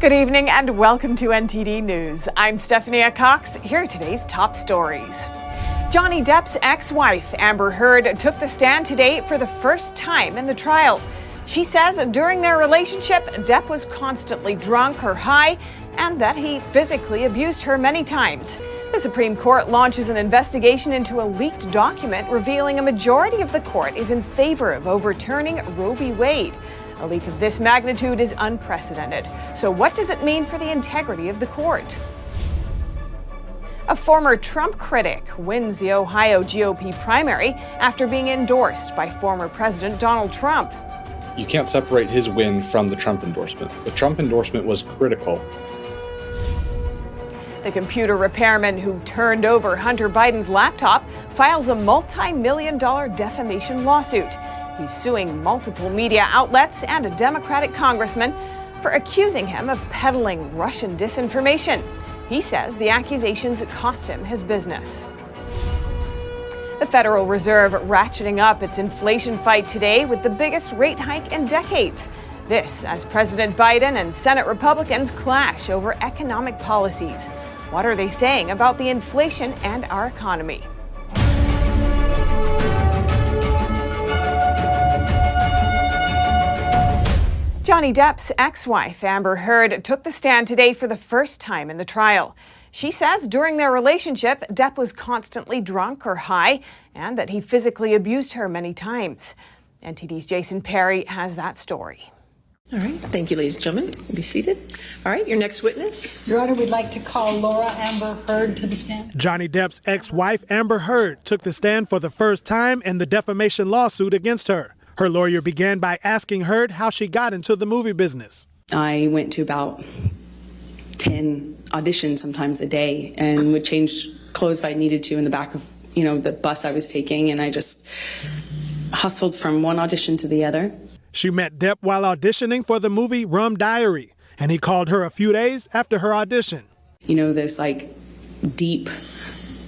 Good evening and welcome to NTD News. I'm Stephanie Cox. Here are today's top stories. Johnny Depp's ex-wife, Amber Heard, took the stand today for the first time in the trial. She says during their relationship, Depp was constantly drunk or high and that he physically abused her many times. The Supreme Court launches an investigation into a leaked document revealing a majority of the court is in favor of overturning Roe v. Wade. A leak of this magnitude is unprecedented. So what does it mean for the integrity of the court? A former Trump critic wins the Ohio GOP primary after being endorsed by former President Donald Trump. You can't separate his win from the Trump endorsement. The Trump endorsement was critical. The computer repairman who turned over Hunter Biden's laptop files a multi-million-dollar defamation lawsuit. He's suing multiple media outlets and a Democratic congressman for accusing him of peddling Russian disinformation. He says the accusations cost him his business. The Federal Reserve ratcheting up its inflation fight today with the biggest rate hike in decades. This as President Biden and Senate Republicans clash over economic policies. What are they saying about the inflation and our economy? Johnny Depp's ex-wife, Amber Heard, took the stand today for the first time in the trial. She says during their relationship, Depp was constantly drunk or high and that he physically abused her many times. NTD's Jason Perry has that story. All right. Thank you, ladies and gentlemen. Be seated. All right. Your next witness. Your Honor, we'd like to call Laura Amber Heard to the stand. Johnny Depp's ex-wife, Amber Heard, took the stand for the first time in the defamation lawsuit against her. Her lawyer began by asking Heard how she got into the movie business. I went to about 10 auditions sometimes a day and would change clothes if I needed to in the back of, the bus I was taking. And I just hustled from one audition to the other. She met Depp while auditioning for the movie Rum Diary, and he called her a few days after her audition. This deep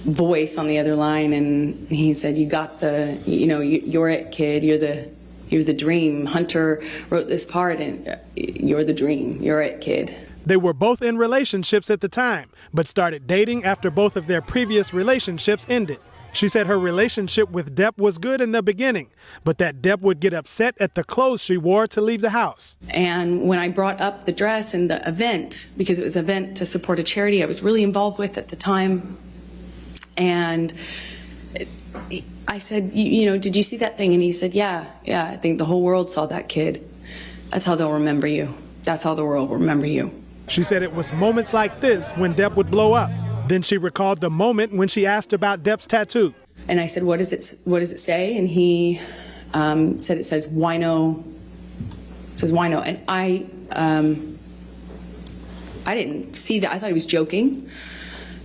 voice on the other line, and he said, "You got you're it, kid. You're the dream. Hunter wrote this part, and you're the dream. You're it, kid." They were both in relationships at the time, but started dating after both of their previous relationships ended. She said her relationship with Depp was good in the beginning, but that Depp would get upset at the clothes she wore to leave the house. And when I brought up the dress and the event, because it was an event to support a charity I was really involved with at the time, and I said, did you see that thing? And he said, yeah, I think the whole world saw that, kid. That's how they'll remember you. That's how the world will remember you. She said it was moments like this when Depp would blow up. Then she recalled the moment when she asked about Depp's tattoo. And I said, what does it say? And he said it says wino. It says wino. And I didn't see that. I thought he was joking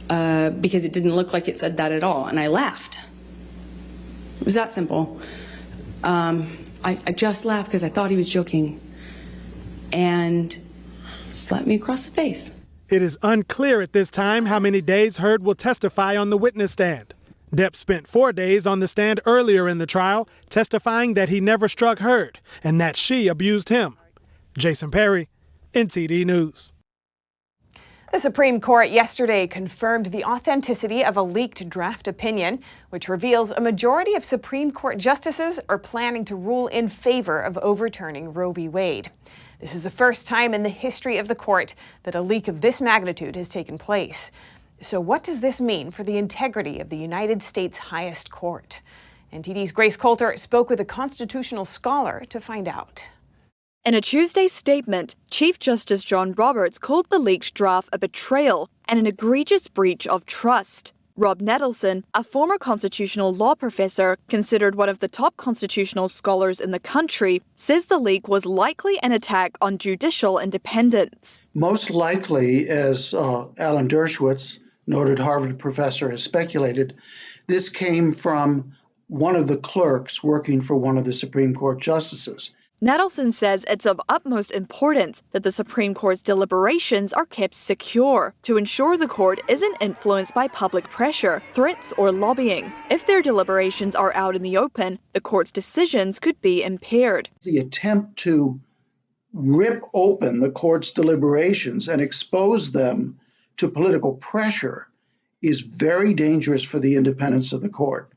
because it didn't look like it said that at all. And I laughed. It was that simple. I just laughed because I thought he was joking. And slapped me across the face. It is unclear at this time how many days Heard will testify on the witness stand. Depp spent 4 days on the stand earlier in the trial, testifying that he never struck Heard and that she abused him. Jason Perry, NTD News. The Supreme Court yesterday confirmed the authenticity of a leaked draft opinion, which reveals a majority of Supreme Court justices are planning to rule in favor of overturning Roe v. Wade. This is the first time in the history of the court that a leak of this magnitude has taken place. So what does this mean for the integrity of the United States highest court? NTD's Grace Coulter spoke with a constitutional scholar to find out. In a Tuesday statement, Chief Justice John Roberts called the leaked draft a betrayal and an egregious breach of trust. Rob Nettleson, a former constitutional law professor, considered one of the top constitutional scholars in the country, says the leak was likely an attack on judicial independence. Most likely, as Alan Dershowitz, noted Harvard professor, has speculated, this came from one of the clerks working for one of the Supreme Court justices. Nettleson says it's of utmost importance that the Supreme Court's deliberations are kept secure to ensure the court isn't influenced by public pressure, threats, or lobbying. If their deliberations are out in the open, the court's decisions could be impaired. The attempt to rip open the court's deliberations and expose them to political pressure is very dangerous for the independence of the court.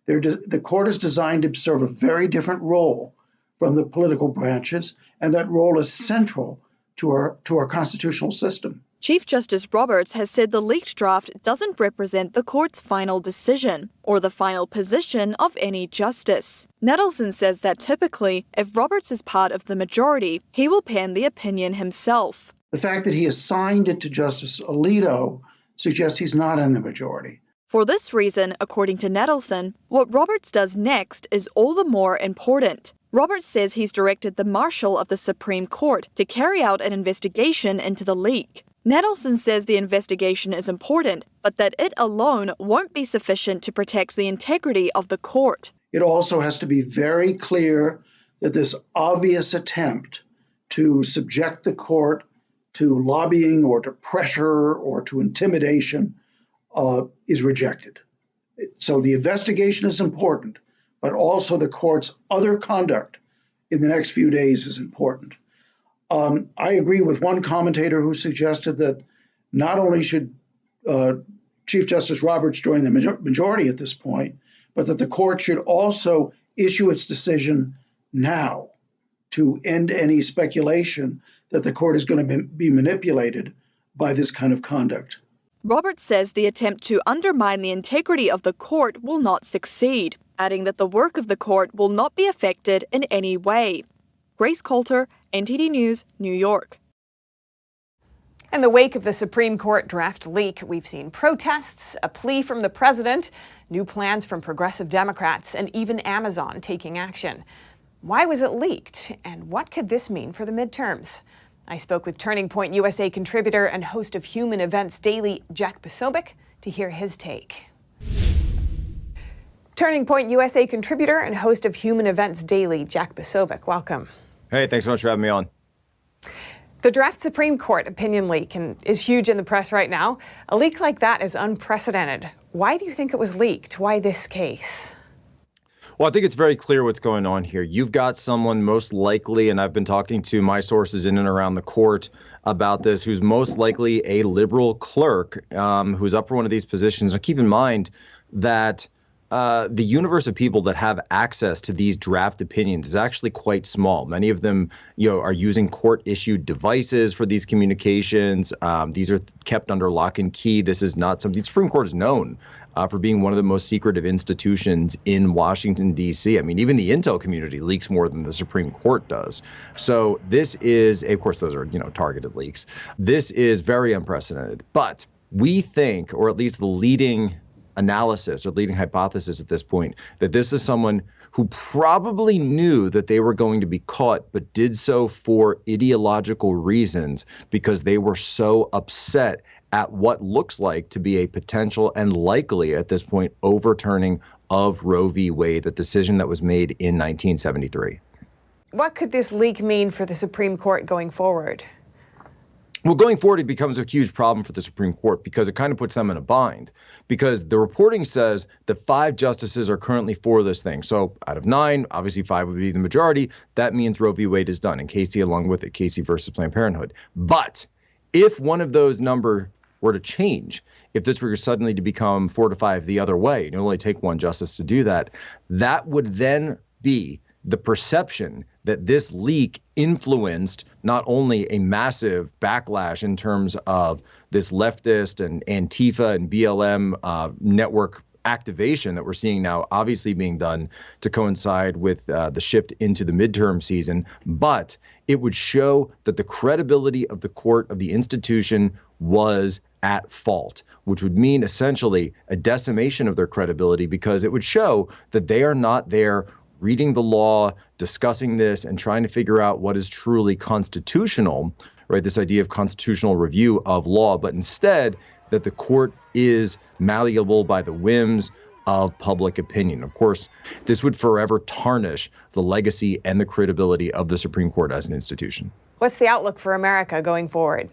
The court is designed to serve a very different role from the political branches, and that role is central to our constitutional system. Chief Justice Roberts has said the leaked draft doesn't represent the court's final decision or the final position of any justice. Nettleson says that typically, if Roberts is part of the majority, he will pen the opinion himself. The fact that he assigned it to Justice Alito suggests he's not in the majority. For this reason, according to Nettleson, what Roberts does next is all the more important. Roberts says he's directed the Marshal of the Supreme Court to carry out an investigation into the leak. Nettleson says the investigation is important, but that it alone won't be sufficient to protect the integrity of the court. It also has to be very clear that this obvious attempt to subject the court to lobbying or to pressure or to intimidation is rejected. So the investigation is important, but also the court's other conduct in the next few days is important. I agree with one commentator who suggested that not only should Chief Justice Roberts join the majority at this point, but that the court should also issue its decision now to end any speculation that the court is going to be manipulated by this kind of conduct. Roberts says the attempt to undermine the integrity of the court will not succeed, adding that the work of the court will not be affected in any way. Grace Coulter, NTD News, New York. In the wake of the Supreme Court draft leak, we've seen protests, a plea from the president, new plans from progressive Democrats, and even Amazon taking action. Why was it leaked, and what could this mean for the midterms? I spoke with Turning Point USA contributor and host of Human Events Daily, Jack Posobiec, to hear his take. Turning Point USA contributor and host of Human Events Daily, Jack Posobiec, welcome. Hey, thanks so much for having me on. The draft Supreme Court opinion leak is huge in the press right now. A leak like that is unprecedented. Why do you think it was leaked? Why this case? Well, I think it's very clear what's going on here. You've got someone most likely, and I've been talking to my sources in and around the court about this, who's most likely a liberal clerk who's up for one of these positions. Now, keep in mind that the universe of people that have access to these draft opinions is actually quite small. Many of them, are using court-issued devices for these communications. These are kept under lock and key. This is not something the Supreme Court is known for being one of the most secretive institutions in Washington, D.C. I mean, even the intel community leaks more than the Supreme Court does. So this is, of course, those are, targeted leaks. This is very unprecedented. But we think, or at least the leading analysis or leading hypothesis at this point, that this is someone who probably knew that they were going to be caught, but did so for ideological reasons because they were so upset at what looks like to be a potential and likely at this point overturning of Roe v. Wade, the decision that was made in 1973. What could this leak mean for the Supreme Court going forward? Well, going forward, it becomes a huge problem for the Supreme Court because it kind of puts them in a bind, because the reporting says that 5 justices are currently for this thing. So out of 9, obviously 5 would be the majority. That means Roe v. Wade is done, and Casey along with it, Casey versus Planned Parenthood. But if one of those number were to change, if this were suddenly to become 4 to 5 the other way, and it only take 1 justice to do that, that would then be the perception that this leak influenced not only a massive backlash in terms of this leftist and Antifa and BLM network activation that we're seeing now obviously being done to coincide with the shift into the midterm season, but it would show that the credibility of the court, of the institution, was at fault, which would mean essentially a decimation of their credibility, because it would show that they are not there reading the law, discussing this, and trying to figure out what is truly constitutional, right? This idea of constitutional review of law, but instead that the court is malleable by the whims of public opinion. Of course, this would forever tarnish the legacy and the credibility of the Supreme Court as an institution. What's the outlook for America going forward?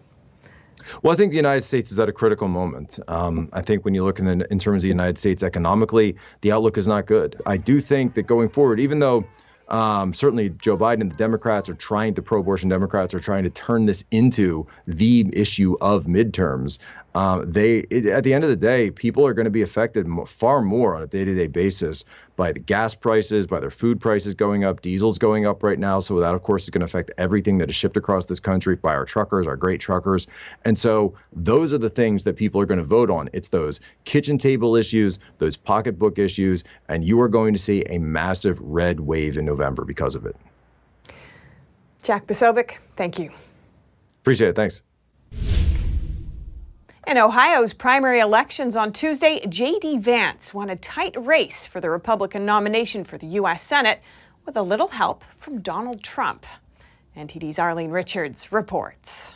Well, I think the United States is at a critical moment. I think when you look in terms of the United States economically, the outlook is not good. I do think that going forward, even though Certainly Joe Biden and the Democrats are trying to, pro-abortion Democrats are trying to turn this into the issue of midterms. At the end of the day, people are going to be affected far more on a day-to-day basis by the gas prices, by their food prices going up, diesel's going up right now. So that, of course, is going to affect everything that is shipped across this country by our truckers, our great truckers. And so those are the things that people are going to vote on. It's those kitchen table issues, those pocketbook issues, and you are going to see a massive red wave in November because of it. Jack Posobiec, thank you. Appreciate it. Thanks. In Ohio's primary elections on Tuesday, J.D. Vance won a tight race for the Republican nomination for the U.S. Senate with a little help from Donald Trump. NTD's Arlene Richards reports.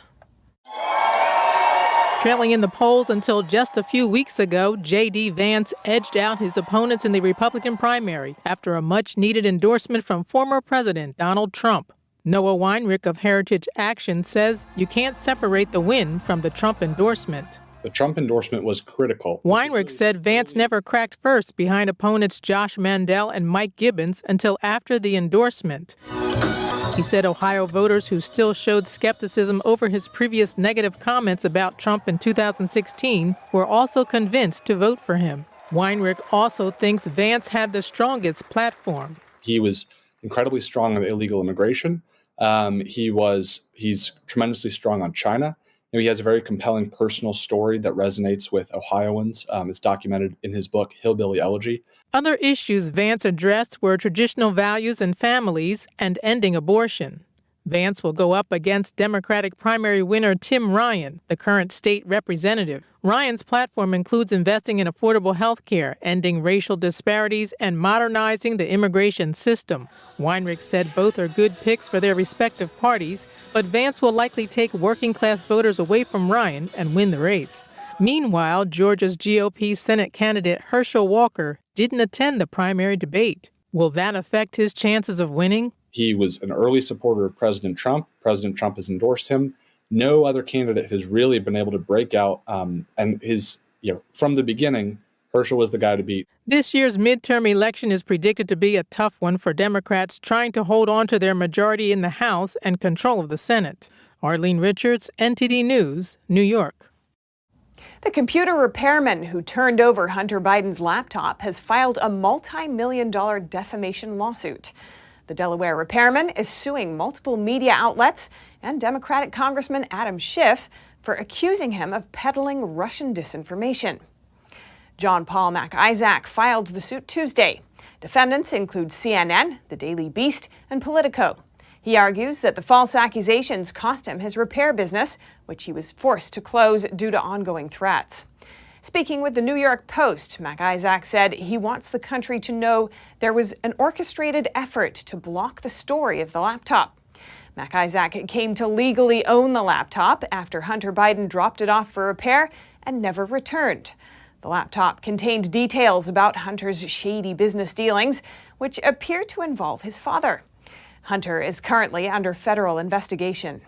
Trailing in the polls until just a few weeks ago, J.D. Vance edged out his opponents in the Republican primary after a much-needed endorsement from former President Donald Trump. Noah Weinrich of Heritage Action says you can't separate the win from the Trump endorsement. The Trump endorsement was critical. Weinrich said Vance never cracked first behind opponents Josh Mandel and Mike Gibbons until after the endorsement. He said Ohio voters who still showed skepticism over his previous negative comments about Trump in 2016 were also convinced to vote for him. Weinrich also thinks Vance had the strongest platform. He was incredibly strong on illegal immigration. He's tremendously strong on China. He has a very compelling personal story that resonates with Ohioans. It's documented in his book, Hillbilly Elegy. Other issues Vance addressed were traditional values and families and ending abortion. Vance will go up against Democratic primary winner Tim Ryan, the current state representative. Ryan's platform includes investing in affordable health care, ending racial disparities, and modernizing the immigration system. Weinrich said both are good picks for their respective parties, but Vance will likely take working-class voters away from Ryan and win the race. Meanwhile, Georgia's GOP Senate candidate Herschel Walker didn't attend the primary debate. Will that affect his chances of winning? He was an early supporter of President Trump. President Trump has endorsed him. No other candidate has really been able to break out. And from the beginning, Herschel was the guy to beat. This year's midterm election is predicted to be a tough one for Democrats trying to hold on to their majority in the House and control of the Senate. Arlene Richards, NTD News, New York. The computer repairman who turned over Hunter Biden's laptop has filed a multi-million-dollar defamation lawsuit. The Delaware repairman is suing multiple media outlets and Democratic Congressman Adam Schiff for accusing him of peddling Russian disinformation. John Paul MacIsaac filed the suit Tuesday. Defendants include CNN, The Daily Beast, and Politico. He argues that the false accusations cost him his repair business, which he was forced to close due to ongoing threats. Speaking with the New York Post, MacIsaac said he wants the country to know there was an orchestrated effort to block the story of the laptop. MacIsaac came to legally own the laptop after Hunter Biden dropped it off for repair and never returned. The laptop contained details about Hunter's shady business dealings, which appear to involve his father. Hunter is currently under federal investigation.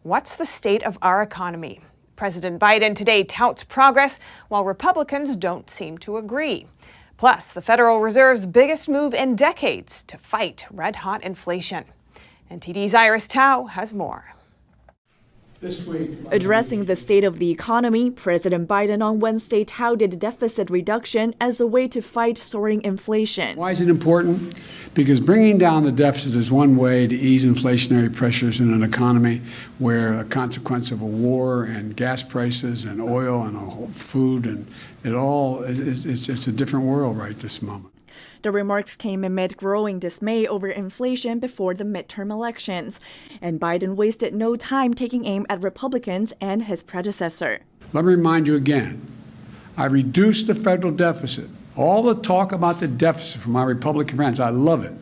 What's the state of our economy? President Biden today touts progress, while Republicans don't seem to agree. Plus, the Federal Reserve's biggest move in decades to fight red-hot inflation. NTD's Iris Tao has more. Addressing the state of the economy, President Biden on Wednesday touted deficit reduction as a way to fight soaring inflation. Why is it important? Because bringing down the deficit is one way to ease inflationary pressures in an economy where a consequence of a war and gas prices and oil and food and it's a different world right this moment. The remarks came amid growing dismay over inflation before the midterm elections, and Biden wasted no time taking aim at Republicans and his predecessor. Let me remind you again, I reduced the federal deficit. All the talk about the deficit from my Republican friends, I love it.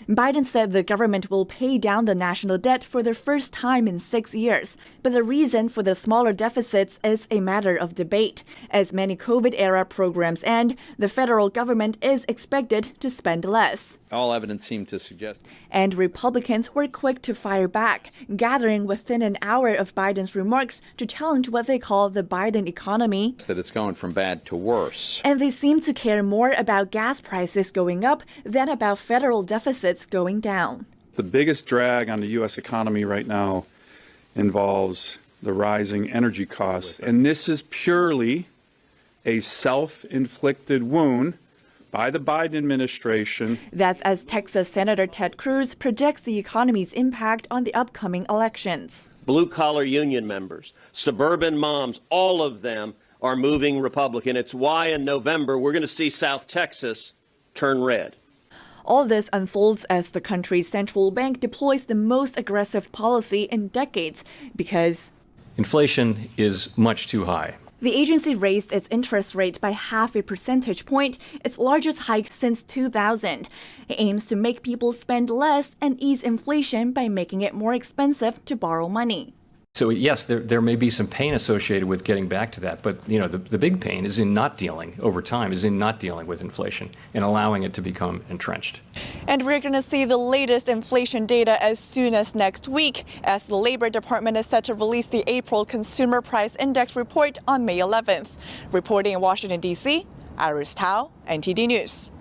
Biden said the government will pay down the national debt for the first time in 6 years, but the reason for the smaller deficits is a matter of debate. As many COVID-era programs end, the federal government is expected to spend less. All evidence seemed to suggest. And Republicans were quick to fire back, gathering within an hour of Biden's remarks to challenge what they call the Biden economy. That it's going from bad to worse. And they seem to care more about gas prices going up than about federal deficits going down. The biggest drag on the U.S. economy right now involves the rising energy costs. And this is purely a self-inflicted wound by the Biden administration. That's as Texas Senator Ted Cruz projects the economy's impact on the upcoming elections. Blue-collar union members, suburban moms, all of them are moving Republican. It's why in November we're going to see South Texas turn red. All this unfolds as the country's central bank deploys the most aggressive policy in decades because inflation is much too high. The agency raised its interest rate by 0.5 percentage point, its largest hike since 2000. It aims to make people spend less and ease inflation by making it more expensive to borrow money. So yes, there may be some pain associated with getting back to that, but the big pain is in not dealing over time, is in not dealing with inflation and allowing it to become entrenched. And we're going to see the latest inflation data as soon as next week, as the Labor Department is set to release the April Consumer Price Index report on May 11th. Reporting in Washington, D.C., Iris Tao, NTD News.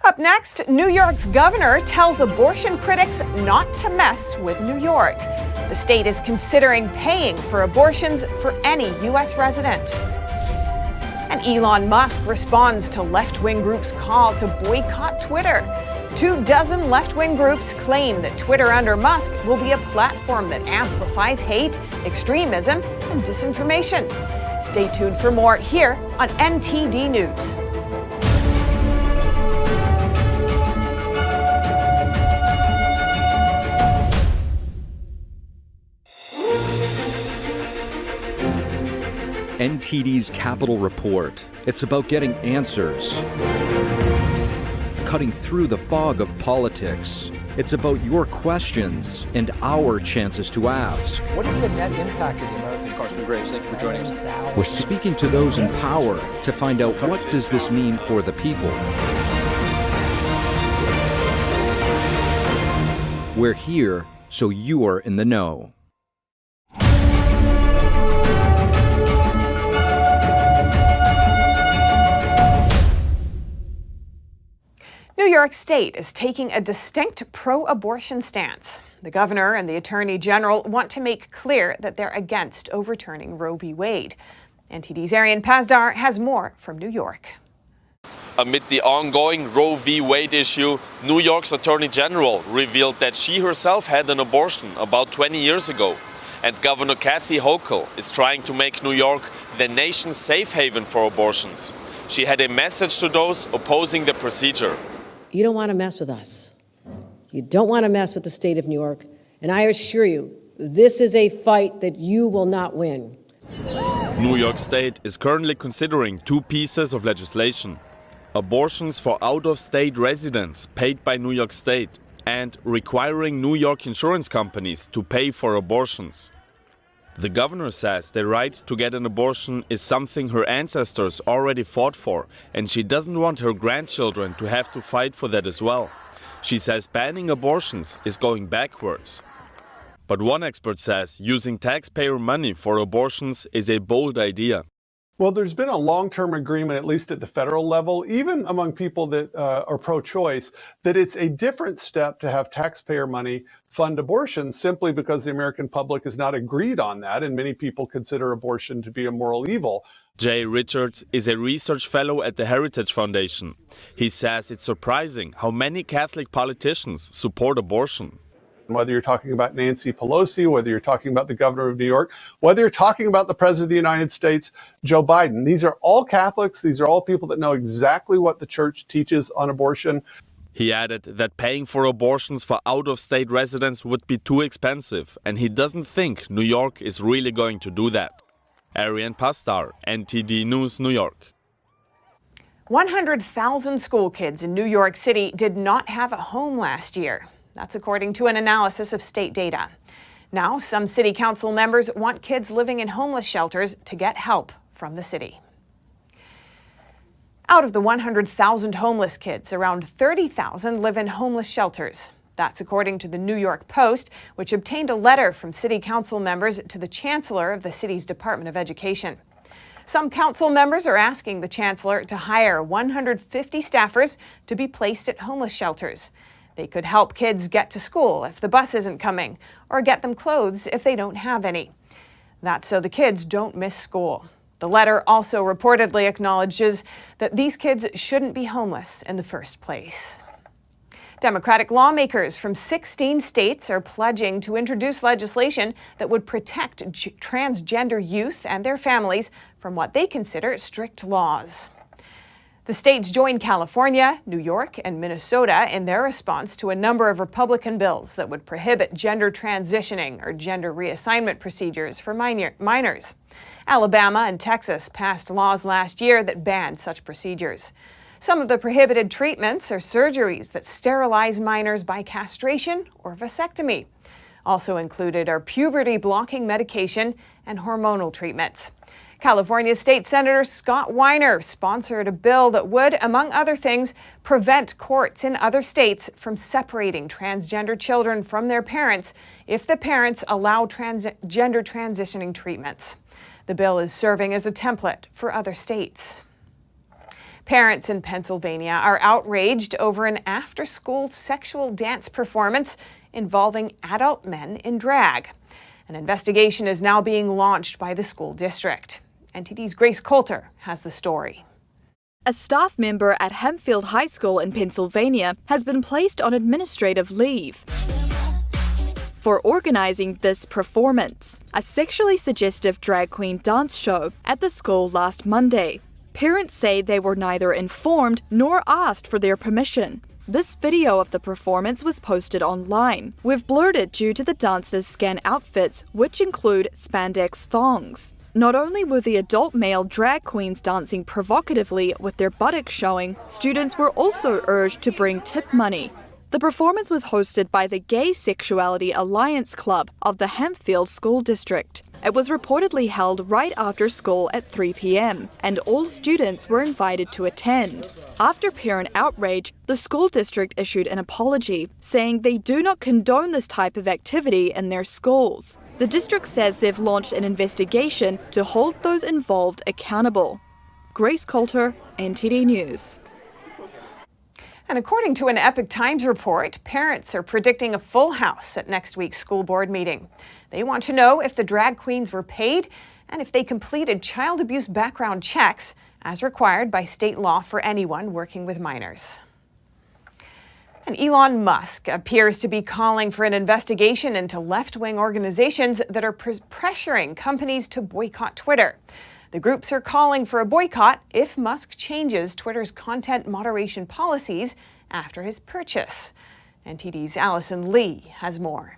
Up next, New York's governor tells abortion critics not to mess with New York. The state is considering paying for abortions for any U.S. resident. And Elon Musk responds to left-wing groups' call to boycott Twitter. 24 left-wing groups claim that Twitter under Musk will be a platform that amplifies hate, extremism, and disinformation. Stay tuned for more here on NTD News. NTD's Capitol Report. It's about getting answers, cutting through the fog of politics. It's about your questions and our chances to ask. What is the net impact of the American Carson Graves? Thank you for joining us. We're speaking to those in power to find out what does this mean for the people. We're here so you are in the know. New York State is taking a distinct pro-abortion stance. The governor and the attorney general want to make clear that they're against overturning Roe v. Wade. NTD's Arian Pazdar has more from New York. Amid the ongoing Roe v. Wade issue, New York's attorney general revealed that she herself had an abortion about 20 years ago. And Governor Kathy Hochul is trying to make New York the nation's safe haven for abortions. She had a message to those opposing the procedure. You don't want to mess with us. You don't want to mess with the state of New York. And I assure you, this is a fight that you will not win. New York State is currently considering two pieces of legislation: abortions for out-of-state residents paid by New York State and requiring New York insurance companies to pay for abortions. The governor says the right to get an abortion is something her ancestors already fought for, and she doesn't want her grandchildren to have to fight for that as well. She says banning abortions is going backwards. But one expert says using taxpayer money for abortions is a bold idea. Well, there's been a long-term agreement, at least at the federal level, even among people that are pro-choice, that it's a different step to have taxpayer money fund abortions simply because the American public has not agreed on that, and many people consider abortion to be a moral evil. Jay Richards is a research fellow at the Heritage Foundation. He says it's surprising how many Catholic politicians support abortion. Whether you're talking about Nancy Pelosi, whether you're talking about the governor of New York, whether you're talking about the president of the United States, Joe Biden, these are all Catholics. These are all people that know exactly what the church teaches on abortion. He added that paying for abortions for out-of-state residents would be too expensive, and he doesn't think New York is really going to do that. Arian Pastar, NTD News, New York. 100,000 school kids in New York City did not have a home last year. That's according to an analysis of state data. Now, some city council members want kids living in homeless shelters to get help from the city. Out of the 100,000 homeless kids, around 30,000 live in homeless shelters. That's according to the New York Post, which obtained a letter from city council members to the chancellor of the city's Department of Education. Some council members are asking the chancellor to hire 150 staffers to be placed at homeless shelters. They could help kids get to school if the bus isn't coming, or get them clothes if they don't have any. That's so the kids don't miss school. The letter also reportedly acknowledges that these kids shouldn't be homeless in the first place. Democratic lawmakers from 16 states are pledging to introduce legislation that would protect transgender youth and their families from what they consider strict laws. The states joined California, New York, and Minnesota in their response to a number of Republican bills that would prohibit gender transitioning or gender reassignment procedures for minors. Alabama and Texas passed laws last year that banned such procedures. Some of the prohibited treatments are surgeries that sterilize minors by castration or vasectomy. Also included are puberty-blocking medication and hormonal treatments. California State Senator Scott Weiner sponsored a bill that would, among other things, prevent courts in other states from separating transgender children from their parents if the parents allow gender transitioning treatments. The bill is serving as a template for other states. Parents in Pennsylvania are outraged over an after-school sexual dance performance involving adult men in drag. An investigation is now being launched by the school district. NTD's Grace Coulter has the story. A staff member at Hempfield High School in Pennsylvania has been placed on administrative leave for organizing this performance, a sexually suggestive drag queen dance show at the school last Monday. Parents say they were neither informed nor asked for their permission. This video of the performance was posted online. We've blurred it due to the dancers' scan outfits, which include spandex thongs. Not only were the adult male drag queens dancing provocatively with their buttocks showing, students were also urged to bring tip money. The performance was hosted by the Gay Sexuality Alliance Club of the Hempfield School District. It was reportedly held right after school at 3 p.m., and all students were invited to attend. After parent outrage, the school district issued an apology, saying they do not condone this type of activity in their schools. The district says they've launched an investigation to hold those involved accountable. Grace Coulter, NTD News. And according to an Epoch Times report, parents are predicting a full house at next week's school board meeting. They want to know if the drag queens were paid and if they completed child abuse background checks as required by state law for anyone working with minors. And Elon Musk appears to be calling for an investigation into left-wing organizations that are pressuring companies to boycott Twitter. The groups are calling for a boycott if Musk changes Twitter's content moderation policies after his purchase. NTD's Allison Lee has more.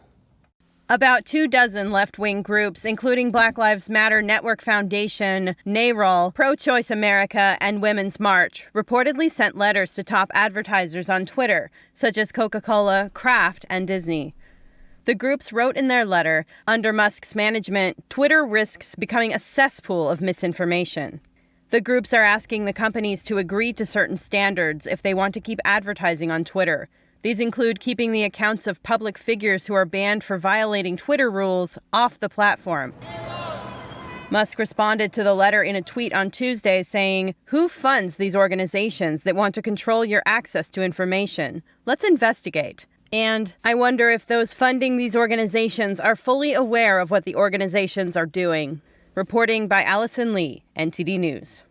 About 24 left-wing groups, including Black Lives Matter Network Foundation, NARAL, Pro-Choice America, and Women's March, reportedly sent letters to top advertisers on Twitter, such as Coca-Cola, Kraft, and Disney. The groups wrote in their letter, under Musk's management, Twitter risks becoming a cesspool of misinformation. The groups are asking the companies to agree to certain standards if they want to keep advertising on Twitter. These include keeping the accounts of public figures who are banned for violating Twitter rules off the platform. Musk responded to the letter in a tweet on Tuesday saying, "Who funds these organizations that want to control your access to information? Let's investigate. And I wonder if those funding these organizations are fully aware of what the organizations are doing." Reporting by Allison Lee, NTD News.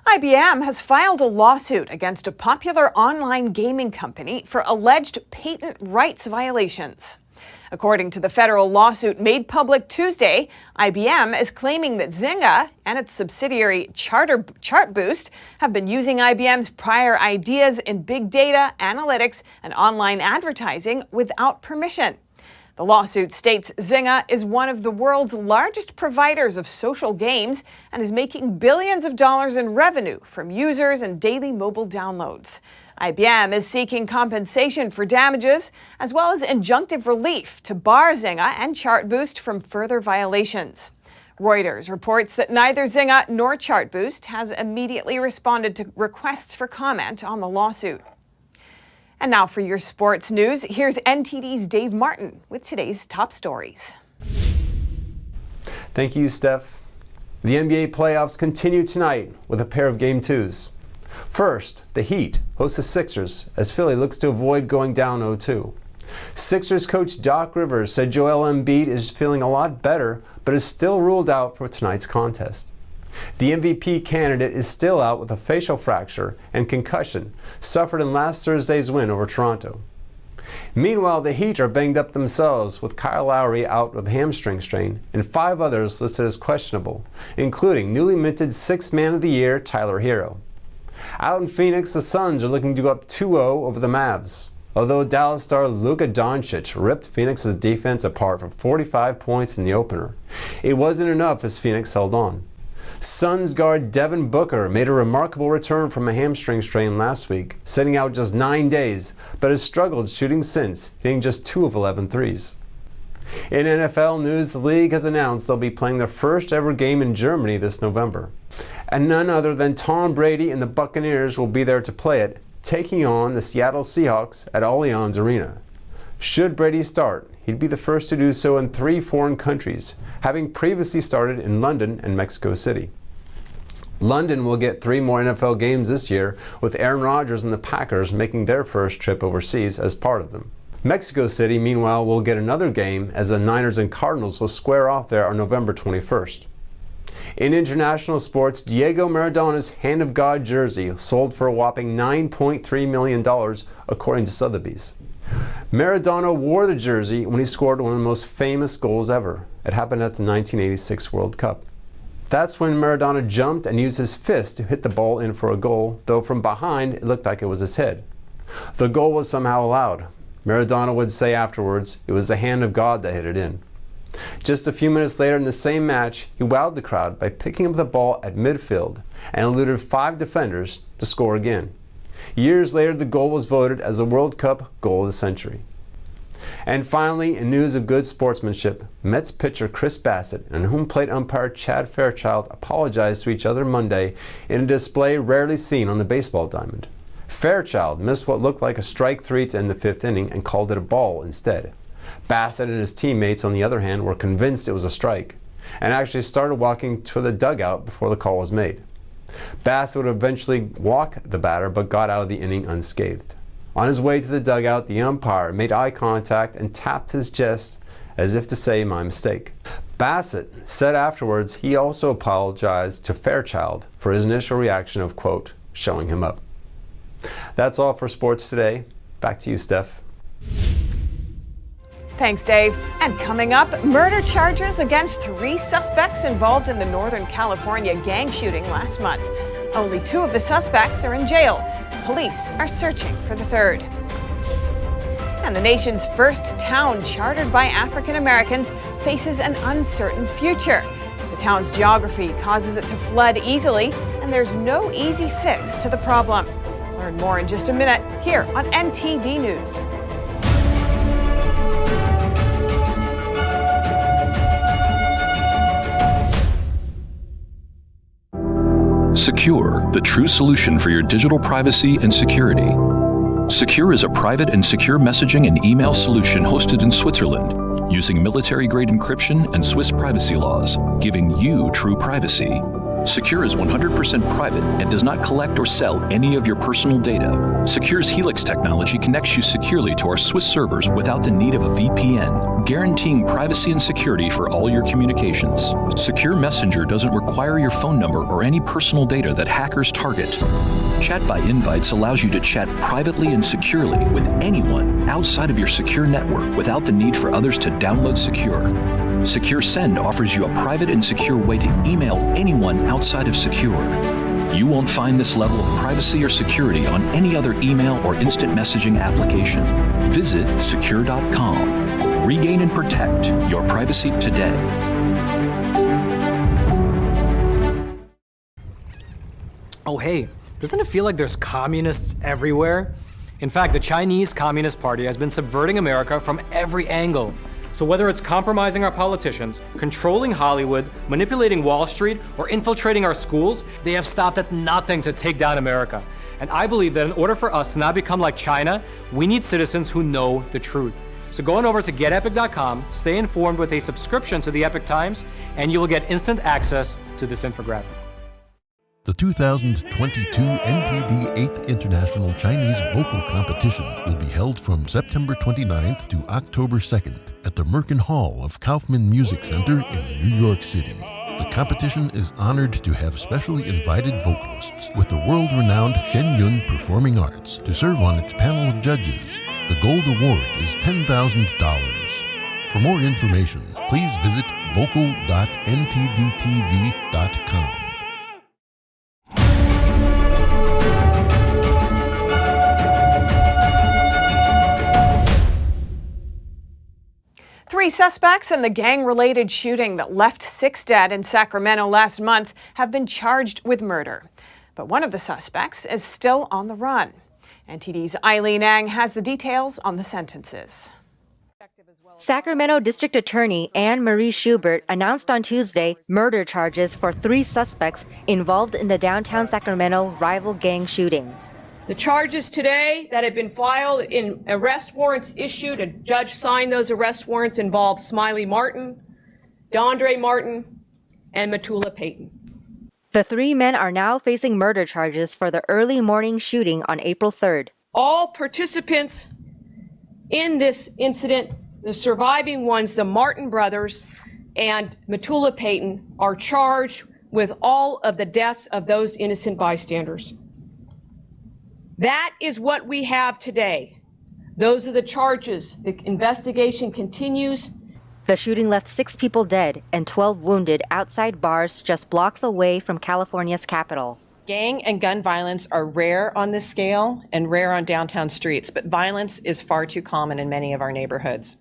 IBM has filed a lawsuit against a popular online gaming company for alleged patent rights violations. According to the federal lawsuit made public Tuesday, IBM is claiming that Zynga and its subsidiary Chartboost have been using IBM's prior ideas in big data, analytics, and online advertising without permission. The lawsuit states Zynga is one of the world's largest providers of social games and is making billions of dollars in revenue from users and daily mobile downloads. IBM is seeking compensation for damages as well as injunctive relief to bar Zynga and Chartboost from further violations. Reuters reports that neither Zynga nor Chartboost has immediately responded to requests for comment on the lawsuit. And now for your sports news, here's NTD's Dave Martin with today's top stories. Thank you, Steph. The NBA playoffs continue tonight with a pair of Game 2s. First, the Heat host the Sixers as Philly looks to avoid going down 0-2. Sixers coach Doc Rivers said Joel Embiid is feeling a lot better, but is still ruled out for tonight's contest. The MVP candidate is still out with a facial fracture and concussion suffered in last Thursday's win over Toronto. Meanwhile, the Heat are banged up themselves with Kyle Lowry out with a hamstring strain and 5 others listed as questionable, including newly minted 6th Man of the Year Tyler Hero. Out in Phoenix, the Suns are looking to go up 2-0 over the Mavs, although Dallas star Luka Doncic ripped Phoenix's defense apart for 45 points in the opener. It wasn't enough as Phoenix held on. Suns guard Devin Booker made a remarkable return from a hamstring strain last week, sitting out just 9 days, but has struggled shooting since, hitting just 2 of 11 threes. In NFL news, the league has announced they'll be playing their first ever game in Germany this November. And none other than Tom Brady and the Buccaneers will be there to play it, taking on the Seattle Seahawks at Allianz Arena. Should Brady start, he'd be the first to do so in 3 foreign countries, having previously started in London and Mexico City. London will get 3 more NFL games this year, with Aaron Rodgers and the Packers making their first trip overseas as part of them. Mexico City, meanwhile, will get another game as the Niners and Cardinals will square off there on November 21st. In international sports, Diego Maradona's Hand of God jersey sold for a whopping $9.3 million, according to Sotheby's. Maradona wore the jersey when he scored one of the most famous goals ever. It happened at the 1986 World Cup. That's when Maradona jumped and used his fist to hit the ball in for a goal, though from behind it looked like it was his head. The goal was somehow allowed. Maradona would say afterwards, it was the hand of God that hit it in. Just a few minutes later in the same match, he wowed the crowd by picking up the ball at midfield and eluded 5 defenders to score again. Years later, the goal was voted as the World Cup Goal of the Century. And finally, in news of good sportsmanship, Mets pitcher Chris Bassett and home plate umpire Chad Fairchild apologized to each other Monday in a display rarely seen on the baseball diamond. Fairchild missed what looked like a strike 3 to end the 5th inning and called it a ball instead. Bassett and his teammates, on the other hand, were convinced it was a strike and actually started walking to the dugout before the call was made. Bassett would eventually walk the batter but got out of the inning unscathed. On his way to the dugout, the umpire made eye contact and tapped his chest as if to say, "My mistake." Bassett said afterwards he also apologized to Fairchild for his initial reaction of, quote, showing him up. That's all for sports today. Back to you, Steph. Thanks, Dave. And coming up, murder charges against 3 suspects involved in the Northern California gang shooting last month. Only 2 of the suspects are in jail. Police are searching for the 3rd. And the nation's first town chartered by African Americans faces an uncertain future. The town's geography causes it to flood easily, and there's no easy fix to the problem. Learn more in just a minute here on NTD News. Secure, the true solution for your digital privacy and security. Secure is a private and secure messaging and email solution hosted in Switzerland, using military-grade encryption and Swiss privacy laws, giving you true privacy. Secure is 100% private and does not collect or sell any of your personal data. Secure's Helix technology connects you securely to our Swiss servers without the need of a VPN, guaranteeing privacy and security for all your communications. Secure Messenger doesn't require your phone number or any personal data that hackers target. Chat by Invites allows you to chat privately and securely with anyone outside of your secure network without the need for others to download Secure. Secure Send offers you a private and secure way to email anyone outside of Secure. You won't find this level of privacy or security on any other email or instant messaging application. Visit secure.com. Regain and protect your privacy today. Oh, hey, doesn't it feel like there's communists everywhere? In fact, the Chinese Communist Party has been subverting America from every angle. So whether it's compromising our politicians, controlling Hollywood, manipulating Wall Street, or infiltrating our schools, they have stopped at nothing to take down America. And I believe that in order for us to not become like China, we need citizens who know the truth. So go on over to getepic.com, stay informed with a subscription to the Epic Times, and you will get instant access to this infographic. The 2022 NTD 8th International Chinese Vocal Competition will be held from September 29th to October 2nd at the Merkin Hall of Kaufman Music Center in New York City. The competition is honored to have specially invited vocalists with the world-renowned Shen Yun Performing Arts to serve on its panel of judges. The gold award is $10,000. For more information, please visit vocal.ntdtv.com. Three suspects in the gang-related shooting that left 6 dead in Sacramento last month have been charged with murder. But one of the suspects is still on the run. NTD's Eileen Ang has the details on the sentences. Sacramento District Attorney Anne Marie Schubert announced on Tuesday murder charges for 3 suspects involved in the downtown Sacramento rival gang shooting. The charges today that have been filed in arrest warrants issued, a judge signed those arrest warrants, involve Smiley Martin, Dondre Martin, and Matula Payton. The 3 men are now facing murder charges for the early morning shooting on April 3rd. All participants in this incident, the surviving ones, the Martin brothers and Matula Payton, are charged with all of the deaths of those innocent bystanders. That is what we have today. Those are the charges. The investigation continues. The shooting left 6 people dead and 12 wounded outside bars just blocks away from California's capital. Gang and gun violence are rare on this scale and rare on downtown streets, but violence is far too common in many of our neighborhoods.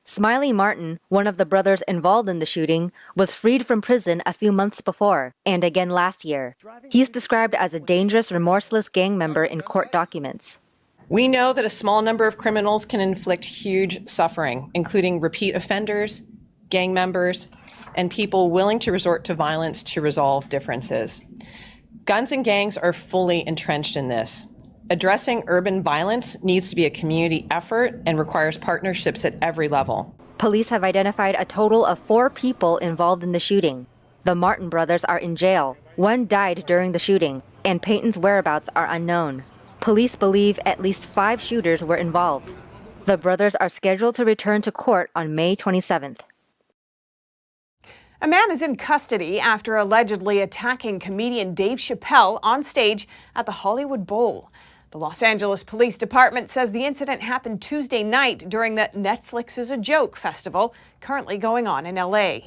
Smiley Martin, one of the brothers involved in the shooting, was freed from prison a few months before, and again last year. He's described as a dangerous, remorseless gang member in court documents. We know that a small number of criminals can inflict huge suffering, including repeat offenders, gang members, and people willing to resort to violence to resolve differences. Guns and gangs are fully entrenched in this. Addressing urban violence needs to be a community effort and requires partnerships at every level. Police have identified a total of 4 people involved in the shooting. The Martin brothers are in jail. 1 died during the shooting, and Payton's whereabouts are unknown. Police believe at least 5 shooters were involved. The brothers are scheduled to return to court on May 27th. A man is in custody after allegedly attacking comedian Dave Chappelle on stage at the Hollywood Bowl. The Los Angeles Police Department says the incident happened Tuesday night during the Netflix is a Joke festival currently going on in LA.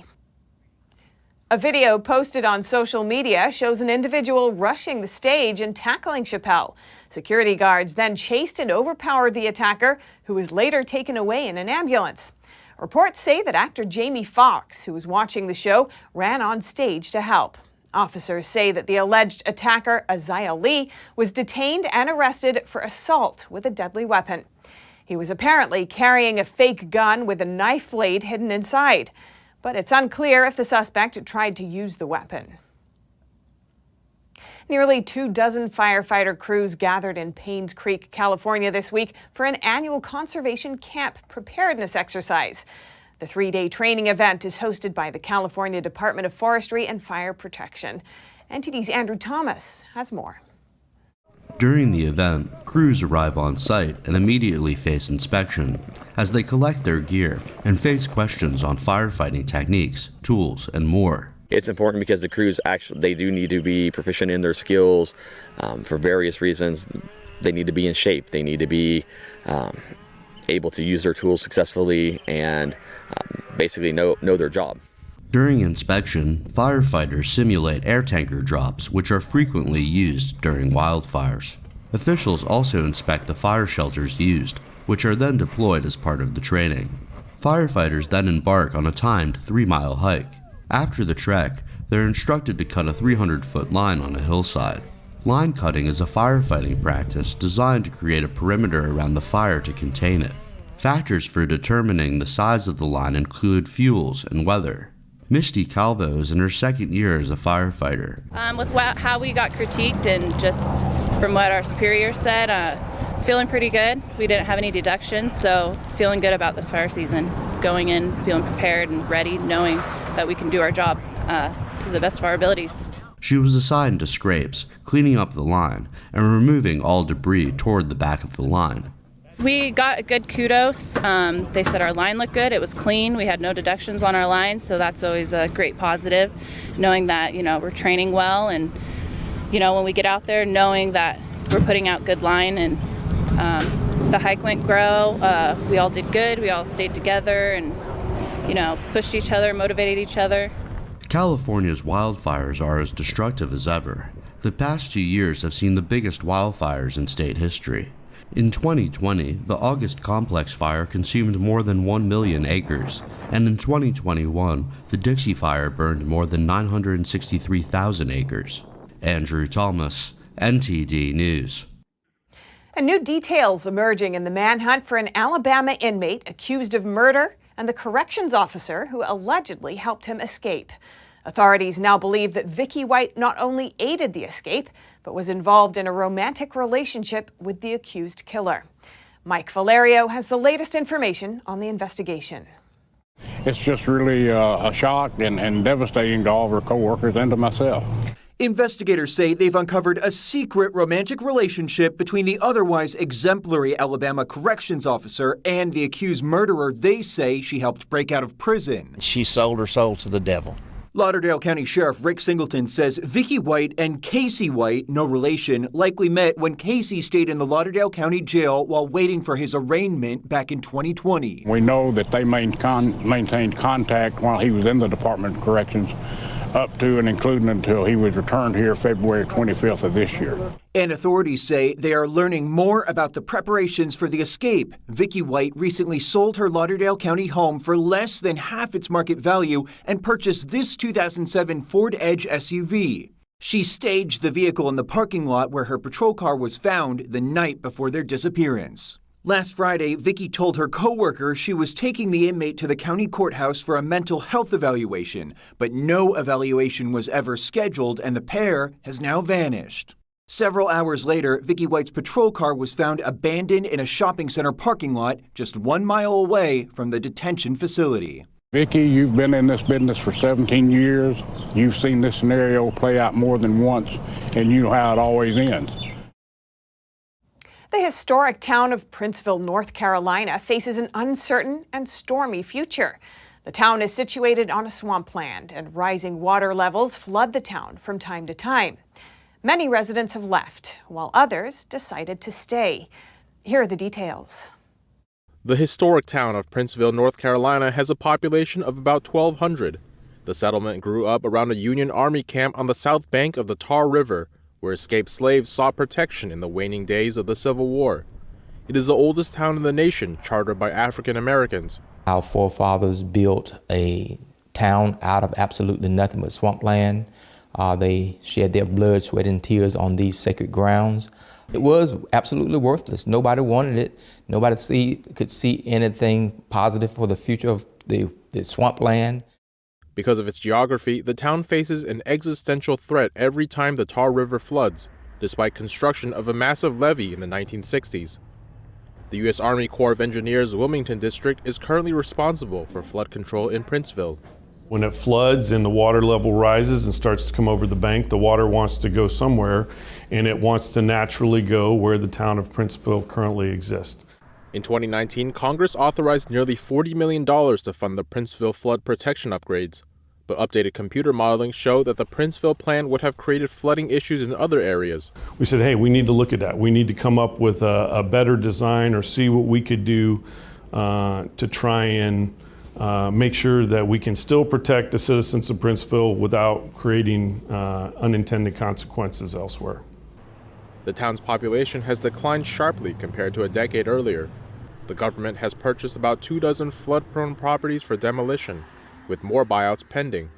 A video posted on social media shows an individual rushing the stage and tackling Chappelle. Security guards then chased and overpowered the attacker, who was later taken away in an ambulance. Reports say that actor Jamie Foxx, who was watching the show, ran on stage to help. Officers say that the alleged attacker, Isaiah Lee, was detained and arrested for assault with a deadly weapon. He was apparently carrying a fake gun with a knife blade hidden inside, but it's unclear if the suspect tried to use the weapon. Nearly 24 firefighter crews gathered in Paynes Creek, California this week for an annual conservation camp preparedness exercise. The 3-day training event is hosted by the California Department of Forestry and Fire Protection. NTD's Andrew Thomas has more. During the event, crews arrive on site and immediately face inspection as they collect their gear and face questions on firefighting techniques, tools, and more. It's important because the crews they do need to be proficient in their skills for various reasons. They need to be in shape. They need to be able to use their tools successfully and basically know their job. During inspection, firefighters simulate air tanker drops, which are frequently used during wildfires. Officials also inspect the fire shelters used, which are then deployed as part of the training. Firefighters then embark on a timed 3-mile hike. After the trek, they're instructed to cut a 300-foot line on a hillside. Line cutting is a firefighting practice designed to create a perimeter around the fire to contain it. Factors for determining the size of the line include fuels and weather. Misty Calvo is in her second year as a firefighter. With how we got critiqued and just from what our superiors said, feeling pretty good. We didn't have any deductions, so feeling good about this fire season. Going in, feeling prepared and ready, knowing that we can do our job to the best of our abilities. She was assigned to scrapes, cleaning up the line, and removing all debris toward the back of the line. We got good kudos. They said our line looked good. It was clean. We had no deductions on our line, so that's always a great positive, knowing that, we're training well and, when we get out there, knowing that we're putting out good line and the hike went grow. We all did good. We all stayed together and, pushed each other, motivated each other. California's wildfires are as destructive as ever. The past 2 years have seen the biggest wildfires in state history. In 2020, the August Complex fire consumed more than 1 million acres, and in 2021, the Dixie Fire burned more than 963,000 acres. Andrew Thomas, NTD News. And new details emerging in the manhunt for an Alabama inmate accused of murder and the corrections officer who allegedly helped him escape. Authorities now believe that Vicky White not only aided the escape, but was involved in a romantic relationship with the accused killer. Mike Valerio has the latest information on the investigation. It's just really a shock and devastating to all of her coworkers and to myself. Investigators say they've uncovered a secret romantic relationship between the otherwise exemplary Alabama corrections officer and the accused murderer they say she helped break out of prison. She sold her soul to the devil. Lauderdale County Sheriff Rick Singleton says Vicky White and Casey White, no relation, likely met when Casey stayed in the Lauderdale County Jail while waiting for his arraignment back in 2020. We know that they maintained contact while he was in the Department of Corrections up to and including until he was returned here February 25th of this year. And authorities say they are learning more about the preparations for the escape. Vicky White recently sold her Lauderdale County home for less than half its market value and purchased this 2007 Ford Edge SUV. She staged the vehicle in the parking lot where her patrol car was found the night before their disappearance. Last Friday, Vicky told her coworker she was taking the inmate to the county courthouse for a mental health evaluation, but no evaluation was ever scheduled and the pair has now vanished. Several hours later, Vicky White's patrol car was found abandoned in a shopping center parking lot just 1 mile away from the detention facility. Vicky, you've been in this business for 17 years. You've seen this scenario play out more than once, and you know how it always ends. The historic town of Princeville, North Carolina, faces an uncertain and stormy future. The town is situated on a swampland, and rising water levels flood the town from time to time. Many residents have left, while others decided to stay. Here are the details. The historic town of Princeville, North Carolina, has a population of about 1,200. The settlement grew up around a Union Army camp on the south bank of the Tar River, where escaped slaves sought protection in the waning days of the Civil War. It is the oldest town in the nation, chartered by African Americans. Our forefathers built a town out of absolutely nothing but swampland. They shed their blood, sweat, and tears on these sacred grounds. It was absolutely worthless. Nobody wanted it. Nobody could see anything positive for the future of the swampland. Because of its geography, the town faces an existential threat every time the Tar River floods, despite construction of a massive levee in the 1960s. The U.S. Army Corps of Engineers Wilmington District is currently responsible for flood control in Princeville. When it floods and the water level rises and starts to come over the bank, the water wants to go somewhere, and it wants to naturally go where the town of Princeville currently exists. In 2019, Congress authorized nearly $40 million to fund the Princeville flood protection upgrades, but updated computer modeling showed that the Princeville plan would have created flooding issues in other areas. We said, hey, we need to look at that. We need to come up with a better design or see what we could do to try and make sure that we can still protect the citizens of Princeville without creating unintended consequences elsewhere. The town's population has declined sharply compared to a decade earlier. The government has purchased about 24 flood-prone properties for demolition, with more buyouts pending.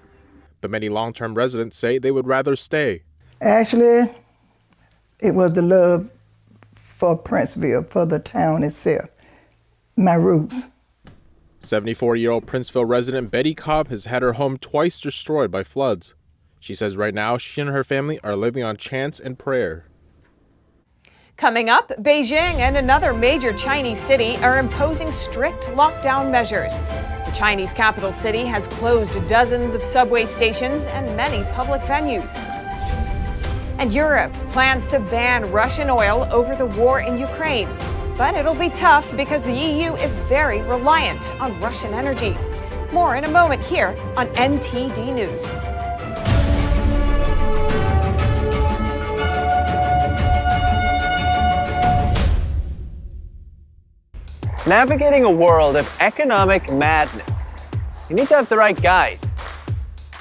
But many long-term residents say they would rather stay. Actually, it was the love for Princeville, for the town itself, my roots. 74-year-old Princeville resident Betty Cobb has had her home twice destroyed by floods. She says right now she and her family are living on chance and prayer. Coming up, Beijing and another major Chinese city are imposing strict lockdown measures. The Chinese capital city has closed dozens of subway stations and many public venues. And Europe plans to ban Russian oil over the war in Ukraine. But it'll be tough because the EU is very reliant on Russian energy. More in a moment here on NTD News. Navigating a world of economic madness, you need to have the right guide.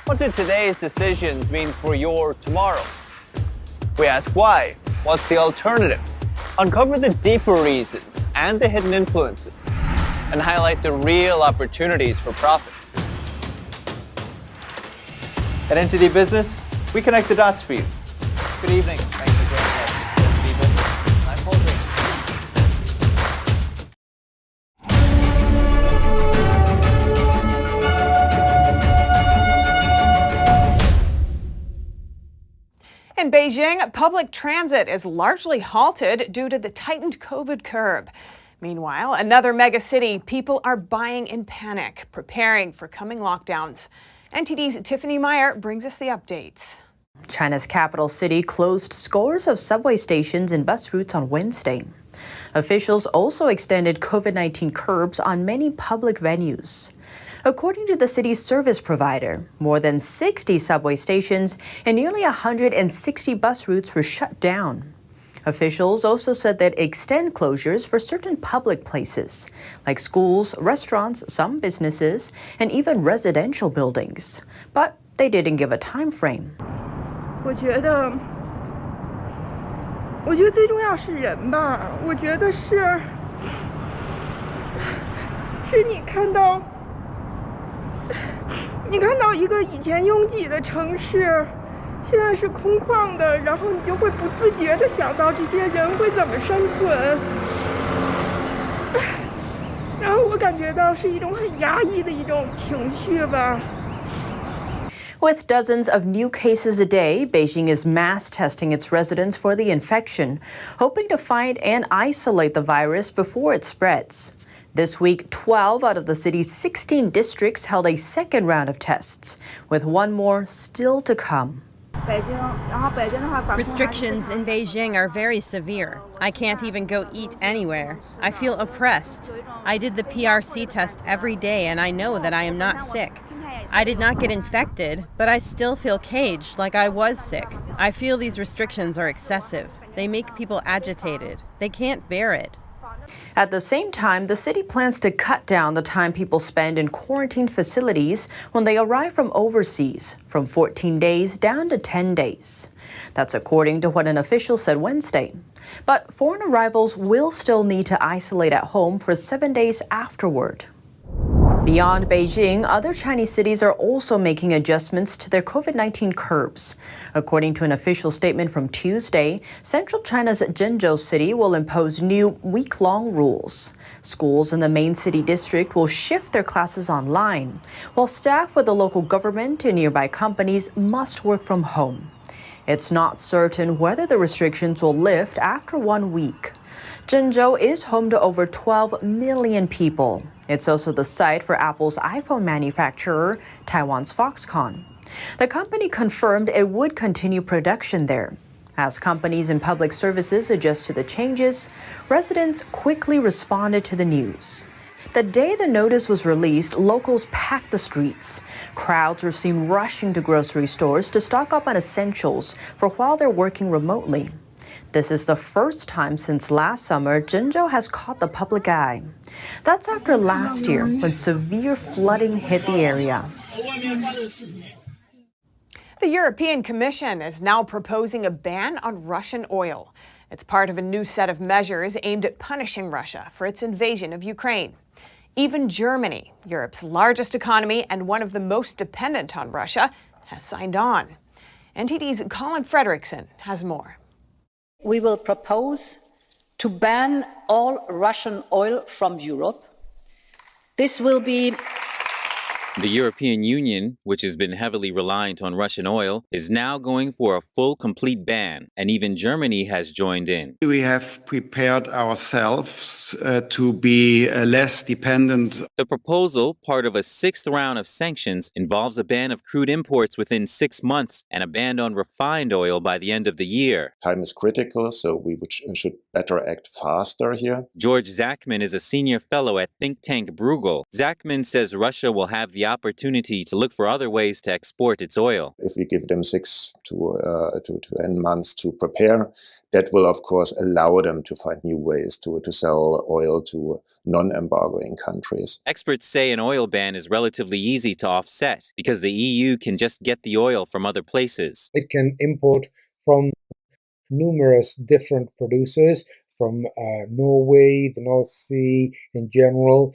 What do today's decisions mean for your tomorrow? We ask why. What's the alternative? Uncover the deeper reasons and the hidden influences, and highlight the real opportunities for profit. At NTD Business, we connect the dots for you. Good evening. Thanks for joining us. NTD Business. I'm Paul Green. In Beijing, public transit is largely halted due to the tightened COVID curve. Meanwhile, another mega city, people are buying in panic, preparing for coming lockdowns. NTD's Tiffany Meyer brings us the updates. China's capital city closed scores of subway stations and bus routes on Wednesday. Officials also extended COVID-19 curbs on many public venues. According to the city's service provider, more than 60 subway stations and nearly 160 bus routes were shut down. Officials also said they'd extend closures for certain public places, like schools, restaurants, some businesses, and even residential buildings. But they didn't give a time frame. 我觉得最重要是人吧。我觉得是你看到一个以前拥挤的城市，现在是空旷的，然后你就会不自觉地想到这些人会怎么生存。然后我感觉到是一种很压抑的一种情绪吧。With dozens of new cases a day, Beijing is mass testing its residents for the infection, hoping to find and isolate the virus before it spreads. This week, 12 out of the city's 16 districts held a second round of tests, with one more still to come. Restrictions in Beijing are very severe. I can't even go eat anywhere. I feel oppressed. I did the PRC test every day and I know that I am not sick. I did not get infected, but I still feel caged like I was sick. I feel these restrictions are excessive. They make people agitated. They can't bear it. At the same time, the city plans to cut down the time people spend in quarantine facilities when they arrive from overseas, from 14 days down to 10 days. That's according to what an official said Wednesday. But foreign arrivals will still need to isolate at home for 7 days afterward. Beyond Beijing, other Chinese cities are also making adjustments to their COVID-19 curbs. According to an official statement from Tuesday, central China's Zhengzhou city will impose new week-long rules. Schools in the main city district will shift their classes online, while staff with the local government and nearby companies must work from home. It's not certain whether the restrictions will lift after 1 week. Zhengzhou is home to over 12 million people. It's also the site for Apple's iPhone manufacturer, Taiwan's Foxconn. The company confirmed it would continue production there. As companies and public services adjust to the changes, residents quickly responded to the news. The day the notice was released, locals packed the streets. Crowds were seen rushing to grocery stores to stock up on essentials for while they're working remotely. This is the first time since last summer Zhengzhou has caught the public eye. That's after last year when severe flooding hit the area. The European Commission is now proposing a ban on Russian oil. It's part of a new set of measures aimed at punishing Russia for its invasion of Ukraine. Even Germany, Europe's largest economy and one of the most dependent on Russia, has signed on. NTD's Colin Frederickson has more. We will propose to ban all Russian oil from Europe. This will be The European Union, which has been heavily reliant on Russian oil, is now going for a full, complete ban, and even Germany has joined in. We have prepared ourselves to be less dependent. The proposal, part of a sixth round of sanctions, involves a ban of crude imports within 6 months and a ban on refined oil by the end of the year. Time is critical, so we should better act faster here. George Zachman is a senior fellow at think tank Bruegel. Zachman says Russia will have the opportunity to look for other ways to export its oil. If we give them 6 to 10 months to prepare, that will of course allow them to find new ways to sell oil to non-embargoing countries. Experts say an oil ban is relatively easy to offset because the EU can just get the oil from other places. It can import from numerous different producers, from Norway, the North Sea in general,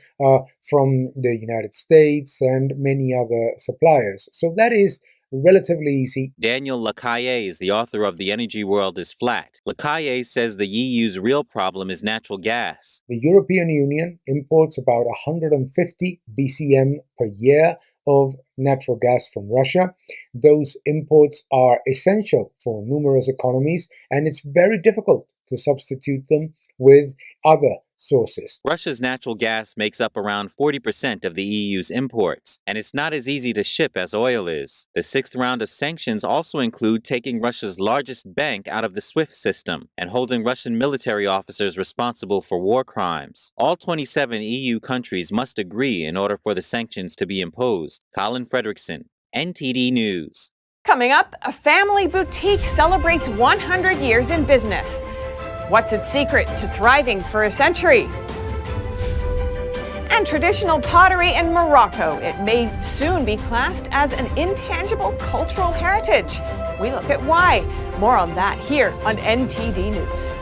from the United States and many other suppliers. So that is relatively easy. Daniel Lacaille is the author of The Energy World is Flat. Lacaille says the EU's real problem is natural gas. The European Union imports about 150 BCM per year of natural gas from Russia. Those imports are essential for numerous economies, and it's very difficult to substitute them with other sources. Russia's natural gas makes up around 40% of the EU's imports, and it's not as easy to ship as oil is. The sixth round of sanctions also include taking Russia's largest bank out of the SWIFT system and holding Russian military officers responsible for war crimes. All 27 EU countries must agree in order for the sanctions to be imposed. Colin Frederickson, NTD News. Coming up, a family boutique celebrates 100 years in business. What's its secret to thriving for a century? And traditional pottery in Morocco. It may soon be classed as an intangible cultural heritage. We look at why. More on that here on NTD News.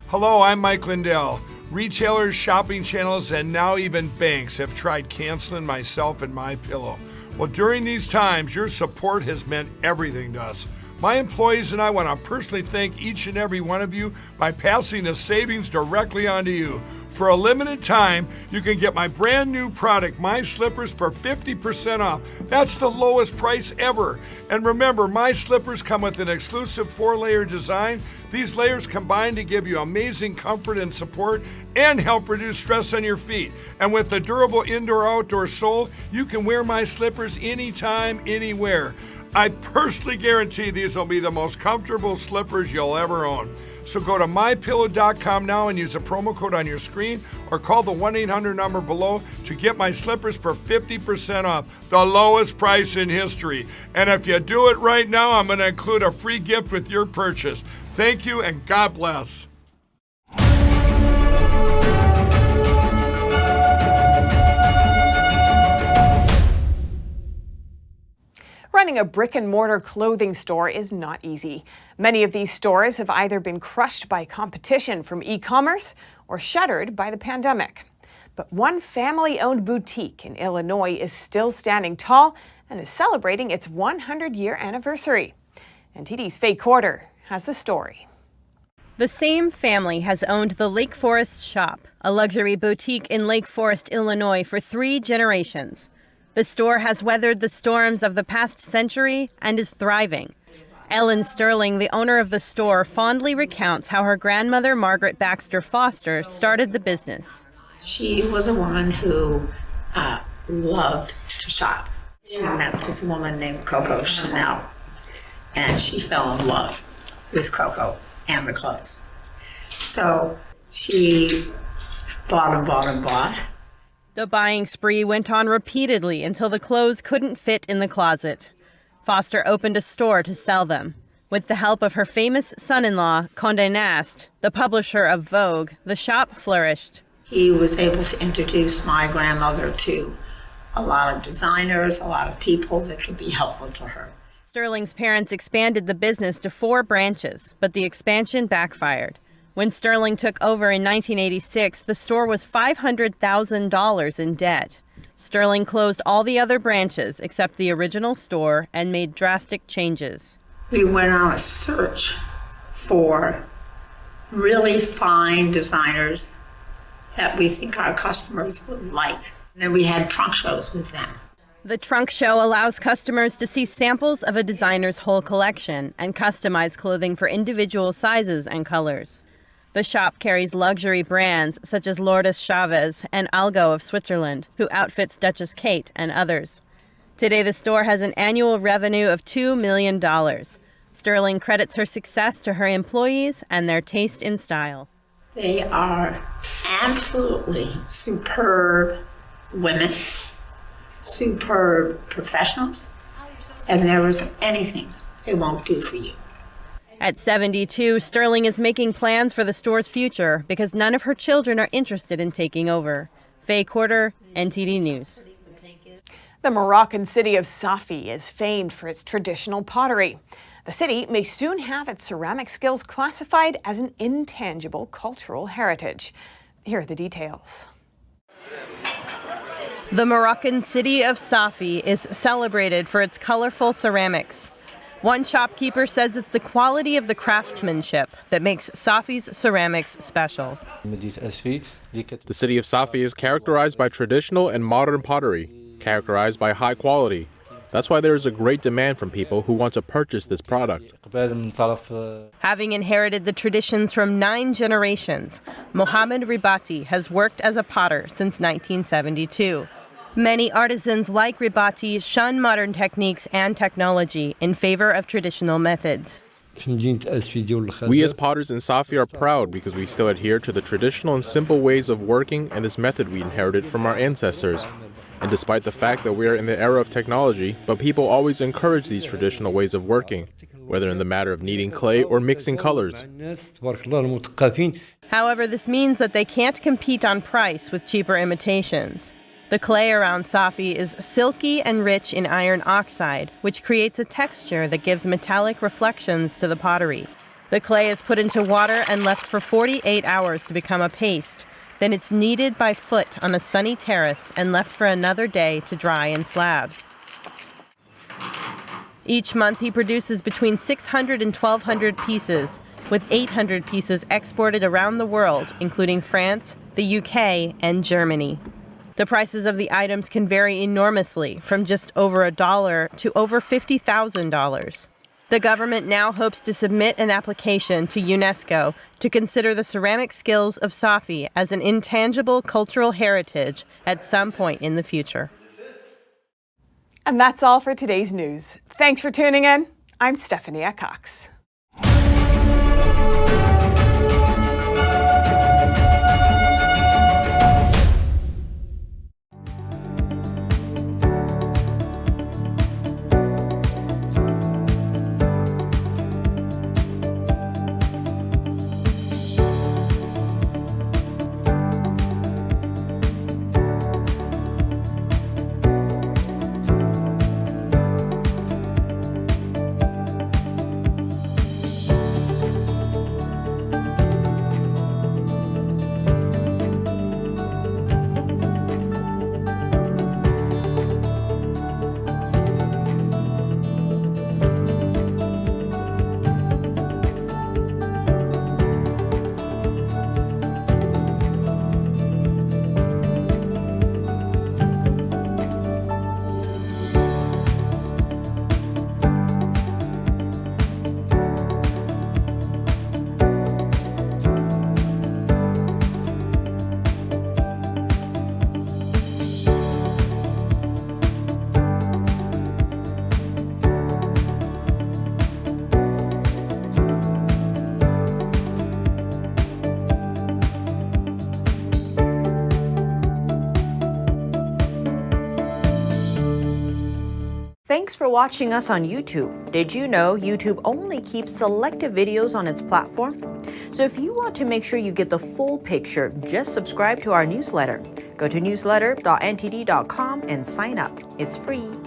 Hello, I'm Mike Lindell. Retailers, shopping channels, and now even banks have tried canceling myself and MyPillow. Well, during these times, your support has meant everything to us. My employees and I want to personally thank each and every one of you by passing the savings directly on to you. For a limited time, you can get my brand new product, My Slippers, for 50% off. That's the lowest price ever. And remember, My Slippers come with an exclusive 4-layer design. These layers combine to give you amazing comfort and support and help reduce stress on your feet. And with the durable indoor-outdoor sole, you can wear My Slippers anytime, anywhere. I personally guarantee these will be the most comfortable slippers you'll ever own. So go to MyPillow.com now and use the promo code on your screen or call the 1-800 number below to get My Slippers for 50% off, the lowest price in history. And if you do it right now, I'm going to include a free gift with your purchase. Thank you and God bless. Running a brick-and-mortar clothing store is not easy. Many of these stores have either been crushed by competition from e-commerce or shuttered by the pandemic. But one family-owned boutique in Illinois is still standing tall and is celebrating its 100-year anniversary. NTD's Faye Corder has the story. The same family has owned the Lake Forest Shop, a luxury boutique in Lake Forest, Illinois, for 3 generations. The store has weathered the storms of the past century and is thriving. Ellen Sterling, the owner of the store, fondly recounts how her grandmother, Margaret Baxter Foster, started the business. She was a woman who loved to shop. She met this woman named Coco Chanel, and she fell in love with Coco and the clothes. So she bought and bought and bought. The buying spree went on repeatedly until the clothes couldn't fit in the closet. Foster opened a store to sell them. With the help of her famous son-in-law, Condé Nast, the publisher of Vogue, the shop flourished. He was able to introduce my grandmother to a lot of designers, a lot of people that could be helpful to her. Sterling's parents expanded the business to 4 branches, but the expansion backfired. When Sterling took over in 1986, the store was $500,000 in debt. Sterling closed all the other branches except the original store and made drastic changes. We went on a search for really fine designers that we think our customers would like. And we had trunk shows with them. The trunk show allows customers to see samples of a designer's whole collection and customize clothing for individual sizes and colors. The shop carries luxury brands such as Lourdes Chavez and Algo of Switzerland, who outfits Duchess Kate and others. Today, the store has an annual revenue of $2 million. Sterling credits her success to her employees and their taste in style. They are absolutely superb women, superb professionals, and there isn't anything they won't do for you. At 72, Sterling is making plans for the store's future because none of her children are interested in taking over. Faye Quarter, NTD News. The Moroccan city of Safi is famed for its traditional pottery. The city may soon have its ceramic skills classified as an intangible cultural heritage. Here are the details. The Moroccan city of Safi is celebrated for its colorful ceramics. One shopkeeper says it's the quality of the craftsmanship that makes Safi's ceramics special. The city of Safi is characterized by traditional and modern pottery, characterized by high quality. That's why there is a great demand from people who want to purchase this product. Having inherited the traditions from 9 generations, Mohamed Ribati has worked as a potter since 1972. Many artisans like Ribati shun modern techniques and technology in favor of traditional methods. We as potters in Safi are proud because we still adhere to the traditional and simple ways of working and this method we inherited from our ancestors. And despite the fact that we are in the era of technology, but people always encourage these traditional ways of working, whether in the matter of kneading clay or mixing colors. However, this means that they can't compete on price with cheaper imitations. The clay around Safi is silky and rich in iron oxide, which creates a texture that gives metallic reflections to the pottery. The clay is put into water and left for 48 hours to become a paste. Then it's kneaded by foot on a sunny terrace and left for another day to dry in slabs. Each month he produces between 600 and 1,200 pieces, with 800 pieces exported around the world, including France, the UK, and Germany. The prices of the items can vary enormously, from just over $1 to over $50,000. The government now hopes to submit an application to UNESCO to consider the ceramic skills of Safi as an intangible cultural heritage at some point in the future. And that's all for today's news. Thanks for tuning in. I'm Stephanie Cox. Thanks for watching us on YouTube. Did you know YouTube only keeps selective videos on its platform? So if you want to make sure you get the full picture, just subscribe to our newsletter. Go to newsletter.ntd.com and sign up. It's free.